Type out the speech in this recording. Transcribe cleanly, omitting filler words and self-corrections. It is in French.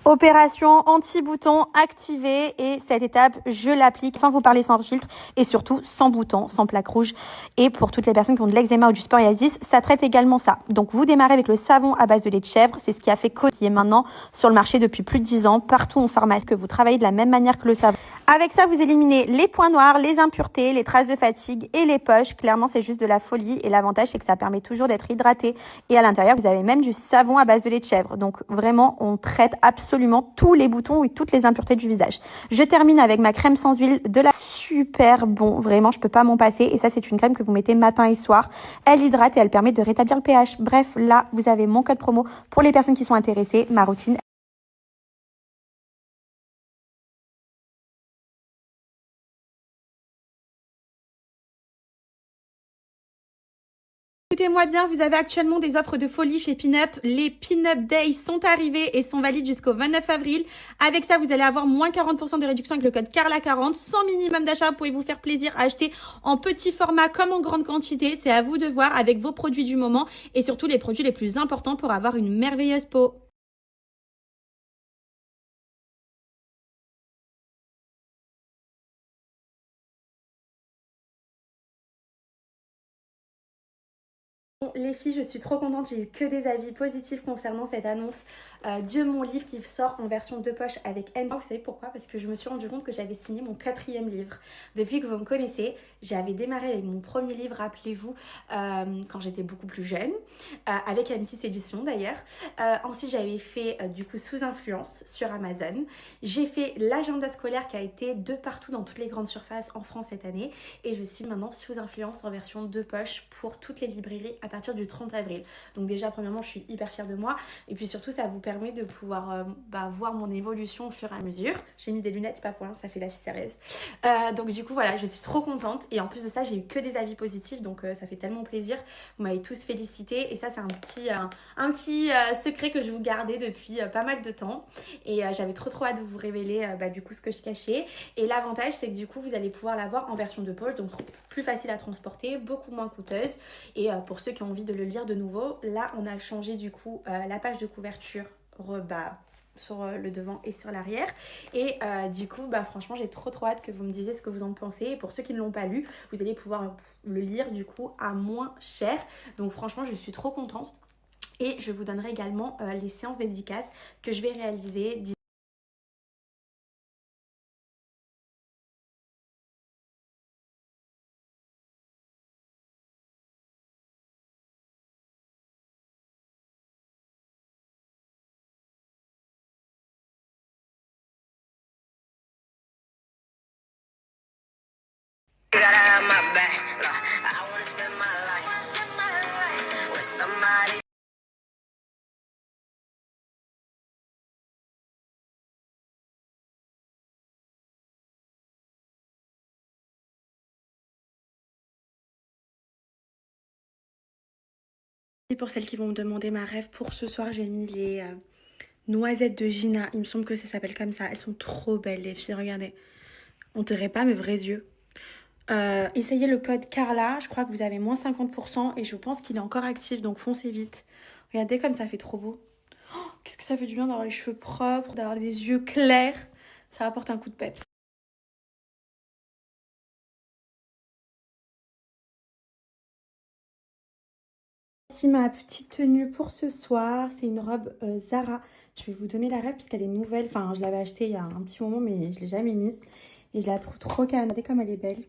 Opération anti-bouton activée et cette étape, je l'applique. Enfin, vous parlez sans filtre et surtout sans bouton, sans plaque rouge. Et pour toutes les personnes qui ont de l'eczéma ou du psoriasis, ça traite également ça. Donc, vous démarrez avec le savon à base de lait de chèvre. C'est ce qui a fait Coty, qui est maintenant sur le marché depuis plus de 10 ans, partout en pharmacie, que vous travaillez de la même manière que le savon. Avec ça, vous éliminez les points noirs, les impuretés, les traces de fatigue et les poches. Clairement, c'est juste de la folie. Et l'avantage, c'est que ça permet toujours d'être hydraté. Et à l'intérieur, vous avez même du savon à base de lait de chèvre. Donc, vraiment, on traite absolument tous les boutons et toutes les impuretés du visage. Je termine avec ma crème sans huile de la super bon. Vraiment, je peux pas m'en passer. Et ça, c'est une crème que vous mettez matin et soir. Elle hydrate et elle permet de rétablir le pH. Bref, là, vous avez mon code promo pour les personnes qui sont intéressées. Ma routine. Écoutez-moi bien, vous avez actuellement des offres de folie chez Pinup. Les Pinup Days sont arrivés et sont valides jusqu'au 29 avril. Avec ça, vous allez avoir moins 40% de réduction avec le code CARLA40. Sans minimum d'achat, vous pouvez vous faire plaisir à acheter en petit format comme en grande quantité. C'est à vous de voir avec vos produits du moment et surtout les produits les plus importants pour avoir une merveilleuse peau. Bon, les filles, je suis trop contente, j'ai eu que des avis positifs concernant cette annonce de mon livre qui sort en version de poche avec N. Vous savez pourquoi? Parce que je me suis rendu compte que j'avais signé mon 4e livre. Depuis que vous me connaissez, j'avais démarré avec mon premier livre, rappelez-vous, quand j'étais beaucoup plus jeune, avec M6 Éditions d'ailleurs. Ensuite, j'avais fait du coup Sous Influence sur Amazon. J'ai fait l'agenda scolaire qui a été de partout dans toutes les grandes surfaces en France cette année. Et je signe maintenant Sous Influence en version de poche pour toutes les librairies à partir du 30 avril. Donc déjà, premièrement, je suis hyper fière de moi. Et puis surtout, ça vous permet de pouvoir voir mon évolution au fur et à mesure. J'ai mis des lunettes, c'est pas pour rien, ça fait la fille sérieuse. Donc du coup, voilà, je suis trop contente. Et en plus de ça, j'ai eu que des avis positifs. Donc ça fait tellement plaisir. Vous m'avez tous félicité. Et ça, c'est un petit secret que je vous gardais depuis pas mal de temps. Et j'avais trop hâte de vous révéler du coup ce que je cachais. Et l'avantage, c'est que du coup, vous allez pouvoir l'avoir en version de poche. Donc plus facile à transporter, beaucoup moins coûteuse. Et pour ceux qui ont envie de le lire de nouveau, là on a changé du coup la page de couverture sur le devant et sur l'arrière. Et du coup, franchement, j'ai trop hâte que vous me disiez ce que vous en pensez. Et pour ceux qui ne l'ont pas lu, vous allez pouvoir le lire du coup à moins cher. Donc franchement, je suis trop contente. Et je vous donnerai également les séances dédicaces que je vais réaliser. Et pour celles qui vont me demander ma rêve, pour ce soir, j'ai mis les noisettes de Gina. Il me semble que ça s'appelle comme ça. Elles sont trop belles, les filles, regardez. On dirait pas mes vrais yeux. Essayez le code Carla, je crois que vous avez moins 50% et je pense qu'il est encore actif, donc foncez vite. Regardez comme ça fait trop beau. Oh, qu'est-ce que ça fait du bien d'avoir les cheveux propres, d'avoir des yeux clairs. Ça apporte un coup de peps. Voici ma petite tenue pour ce soir. C'est une robe Zara. Je vais vous donner la ref parce qu'elle est nouvelle. Enfin, je l'avais achetée il y a un petit moment, mais je ne l'ai jamais mise. Et je la trouve trop canne. Regardez comme elle est belle.